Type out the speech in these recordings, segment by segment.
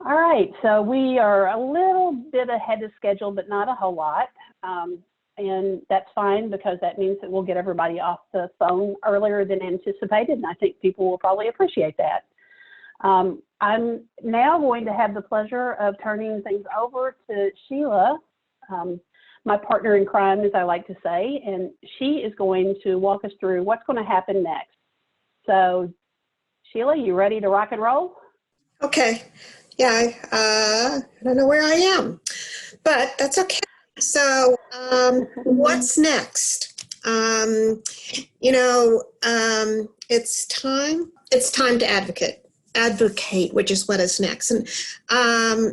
All right, so we are a little bit ahead of schedule, but not a whole lot. And that's fine because that means that we'll get everybody off the phone earlier than anticipated, and I think people will probably appreciate that. I'm now going to have the pleasure of turning things over to Sheliah, my partner in crime, as I like to say, and she is going to walk us through what's going to happen next. So, Sheliah, you ready to rock and roll? Okay. Yeah, I don't know where I am, but that's okay. So, what's next? It's time to advocate, which is what is next. And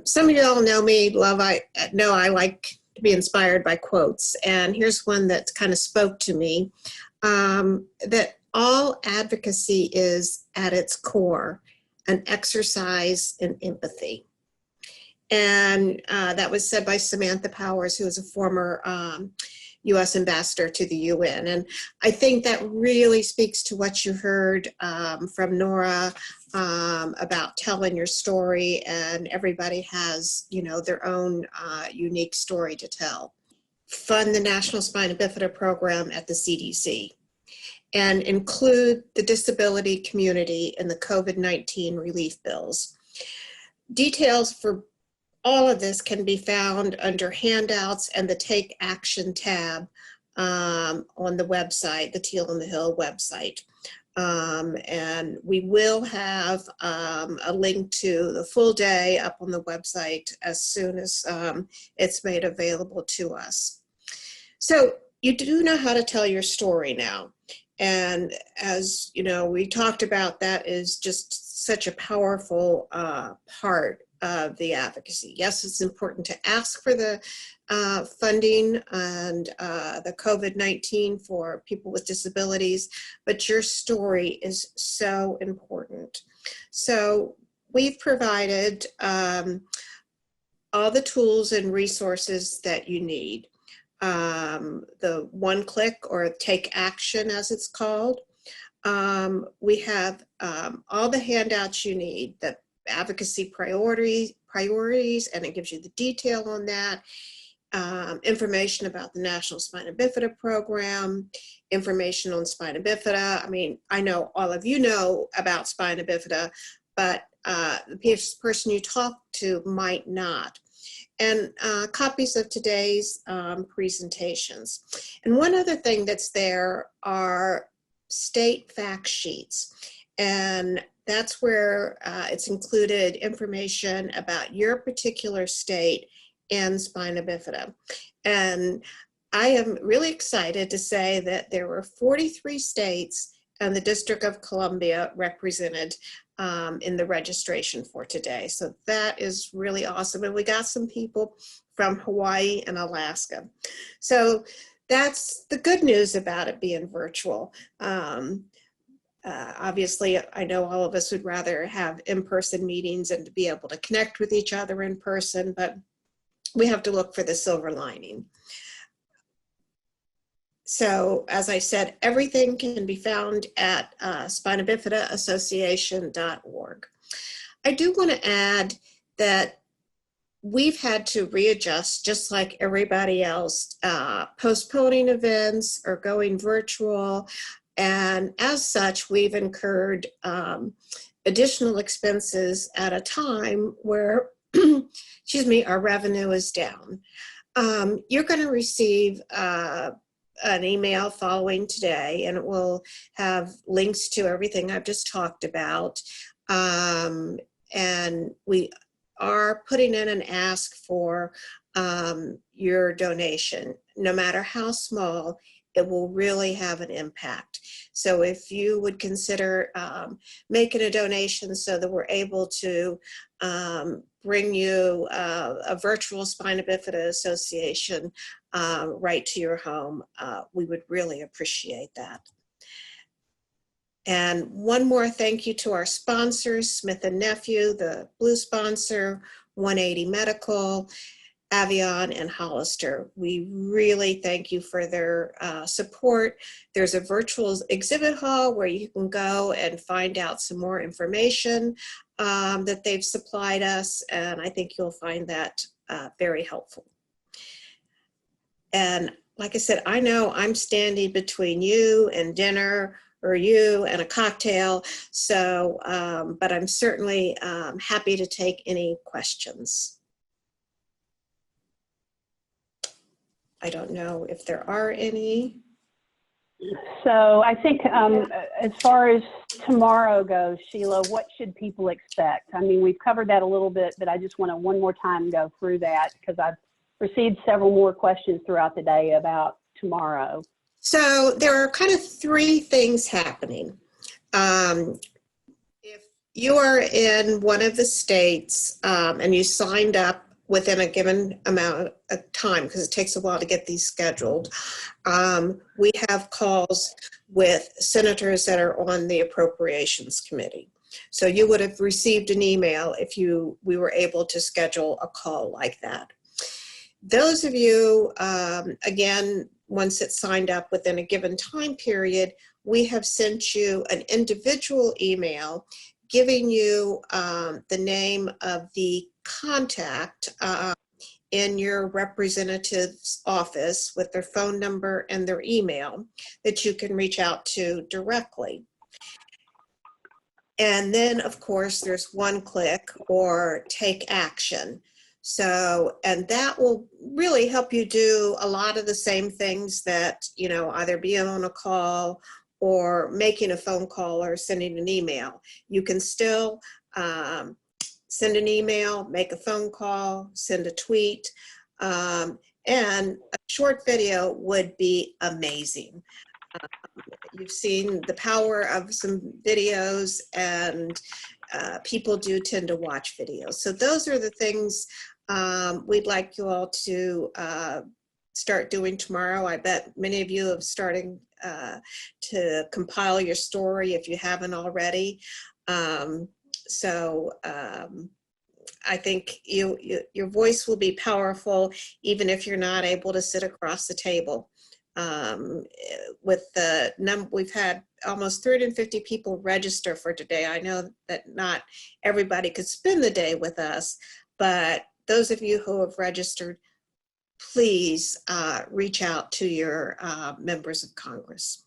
some of you all know me, I like to be inspired by quotes. And here's one that kind of spoke to me, that all advocacy is at its core an exercise in empathy. And that was said by Samantha Powers, who is a former U.S. ambassador to the UN. And I think that really speaks to what you heard from Nora about telling your story, and everybody has, their own unique story to tell. Fund the National Spina Bifida program at the CDC and include the disability community in the COVID-19 relief bills. Details for all of this can be found under handouts and the Take Action tab on the website, the Teal on the Hill website. And we will have a link to the full day up on the website as soon as it's made available to us. So you do know how to tell your story now. And as you know, we talked about, that is just such a powerful part of the advocacy. Yes, it's important to ask for the funding and the COVID-19 for people with disabilities, but your story is so important. So we've provided all the tools and resources that you need. The one click or take action, as it's called. We have all the handouts you need, the advocacy priorities, and it gives you the detail on that. Information about the National Spina Bifida program, information on spina bifida. I mean, I know all of you know about spina bifida, but the person you talk to might not. And copies of today's presentations. And one other thing that's there are state fact sheets. And that's where it's included information about your particular state and spina bifida. And I am really excited to say that there were 43 states and the District of Columbia represented in the registration for today. So that is really awesome. And we got some people from Hawaii and Alaska. So that's the good news about it being virtual. Obviously, I know all of us would rather have in-person meetings and to be able to connect with each other in person, but we have to look for the silver lining. So as I said, everything can be found at spinabifidassociation.org. I do want to add that we've had to readjust, just like everybody else, postponing events or going virtual. And as such, we've incurred additional expenses at a time where, excuse me, our revenue is down. You're going to receive an email following today, and it will have links to everything I've just talked about. And we are putting in an ask for your donation. No matter how small, it will really have an impact. So if you would consider making a donation so that we're able to bring you a virtual Spina Bifida Association right to your home, we would really appreciate that. And one more thank you to our sponsors, Smith & Nephew, the blue sponsor, 180 Medical, Avion, and Hollister. We really thank you for their support. There's a virtual exhibit hall where you can go and find out some more information that they've supplied us, and I think you'll find that very helpful. And like I said, I know I'm standing between you and dinner, or you and a cocktail, so, but I'm certainly happy to take any questions. I don't know if there are any. So I think as far as tomorrow goes, Sheila, what should people expect? I mean, we've covered that a little bit, but I just want to one more time go through that because I've received several more questions throughout the day about tomorrow. So there are kind of three things happening. If you are in one of the states and you signed up within a given amount of time, because it takes a while to get these scheduled, we have calls with senators that are on the Appropriations Committee. So you would have received an email if we were able to schedule a call like that. Those of you, again, once it's signed up within a given time period, we have sent you an individual email giving you the name of the contact in your representative's office with their phone number and their email that you can reach out to directly. And then, of course, there's one click or take action. So, and that will really help you do a lot of the same things that, you know, either being on a call or making a phone call or sending an email. You can still send an email, make a phone call, send a tweet, and a short video would be amazing. You've seen the power of some videos, and people do tend to watch videos. So those are the things we'd like you all to start doing tomorrow. I bet many of you have started to compile your story if you haven't already. I think your voice will be powerful even if you're not able to sit across the table. With the we've had almost 350 people register for today. I know that not everybody could spend the day with us, but those of you who have registered, please reach out to your members of Congress.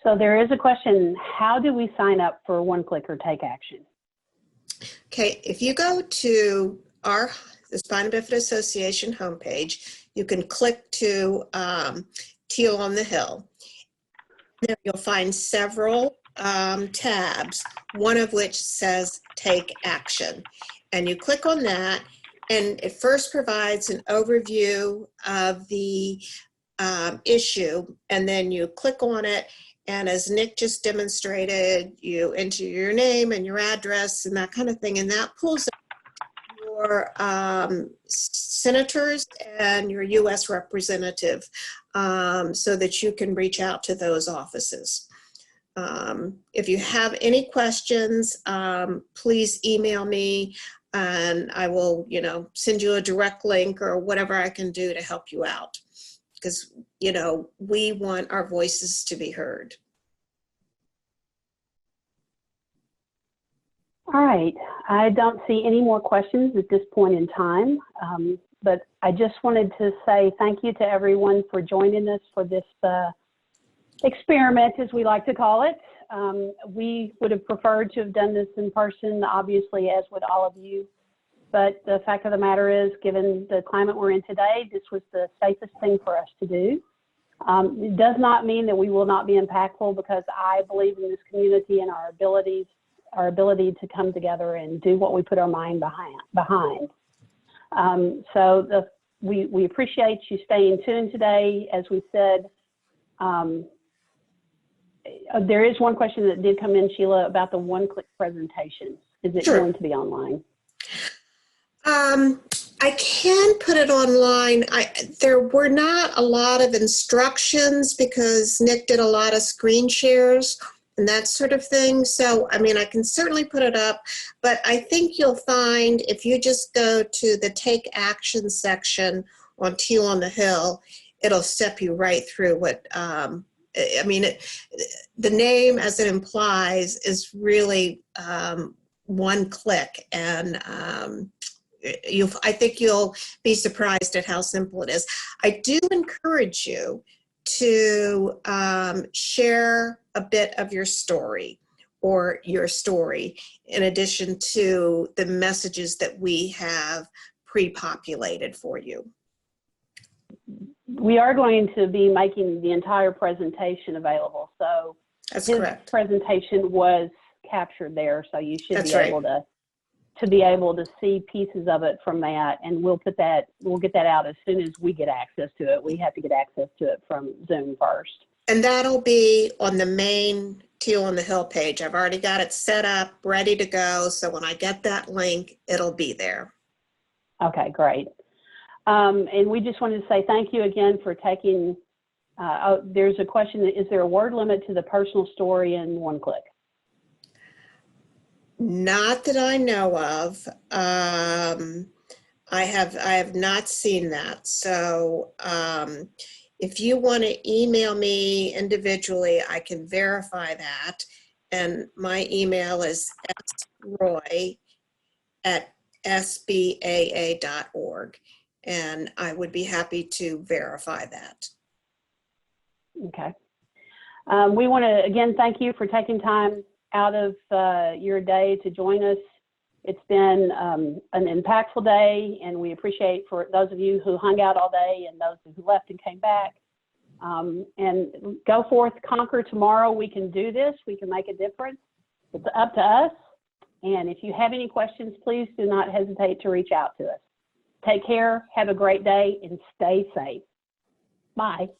So there is a question, how do we sign up for One Click or Take Action? Okay, if you go to the Spina Bifida Association homepage, you can click to Teal on the Hill. There you'll find several tabs, one of which says Take Action. And you click on that, and it first provides an overview of the issue, and then you click on it, and as Nick just demonstrated, you enter your name and your address and that kind of thing, and that pulls up your senators and your U.S. representative so that you can reach out to those offices. If you have any questions, please email me, and I will, send you a direct link or whatever I can do to help you out. Because, we want our voices to be heard. All right, I don't see any more questions at this point in time, but I just wanted to say thank you to everyone for joining us for this experiment, as we like to call it. We would have preferred to have done this in person, obviously, as would all of you. But the fact of the matter is, given the climate we're in today, this was the safest thing for us to do. It does not mean that we will not be impactful, because I believe in this community and our ability to come together and do what we put our mind behind. We appreciate you staying tuned today. As we said, there is one question that did come in, Sheila, about the one-click presentation. Is it going to be online? I can put it online. There were not a lot of instructions because Nick did a lot of screen shares and that sort of thing. So, I can certainly put it up, but I think you'll find if you just go to the Take Action section on Teal on the Hill, it'll step you right through what, the name, as it implies, is really one click, and I think you'll be surprised at how simple it is. I do encourage you to share a bit of your story or your story in addition to the messages that we have pre-populated for you. We are going to be making the entire presentation available. So That's his correct. presentation was captured there. So you should That's be right. able to see pieces of it from that. And we'll get that out as soon as we get access to it. We have to get access to it from Zoom first. And that'll be on the main Teal on the Hill page. I've already got it set up, ready to go. So when I get that link, it'll be there. Okay, great. And we just wanted to say thank you again for taking, there's a question, is there a word limit to the personal story in one click? Not that I know of. I have not seen that. So if you want to email me individually, I can verify that. And my email is sroy@sbaa.org. And I would be happy to verify that. Okay. We want to, again, thank you for taking time out of your day to join us. It's been an impactful day, and we appreciate for those of you who hung out all day and those who left and came back. And go forth, conquer tomorrow. We can do this. We can make a difference. It's up to us. And if you have any questions, please do not hesitate to reach out to us. Take care, have a great day, and stay safe. Bye.